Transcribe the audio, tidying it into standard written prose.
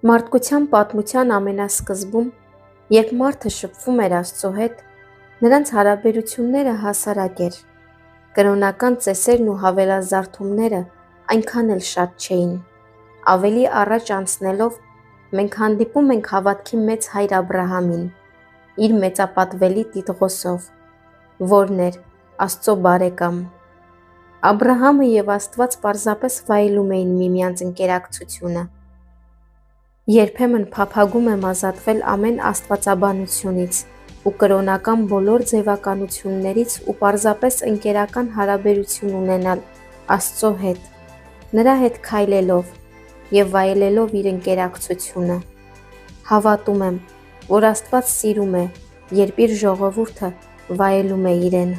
Մարդկության պատմության ամենասկզբում, երբ մարդը շփվում էր Աստծո հետ, նրանց հարաբերությունները հասարակ էր, կրոնական ծեսերն ու հավելազարդումները այնքան էլ շատ չէին։ Ավելի առաջ անցնելով, մենք հանդիպում ենք հավատքի մեծ հայր Աբրահամին, իր մեծապատվելի Տիտղոսով, որն էր Աստծո բարեկամ։ Աբրահամը և Աստված պարզապես վայելում էին միմյանց ընկերակցությունը։ Երբեմն փափագում եմ ազատվել ամեն աստվածաբանությունից ու կրոնական բոլոր ձևականություններից ու պարզապես ընկերական հարաբերություն ունենալ Աստծո հետ, նրա հետ քայլելով և վայելելով իր ընկերակցությունը։ Հավատում եմ, որ Աստված սիրում է, երբ իր ժողովուրդը վայելում է իրեն։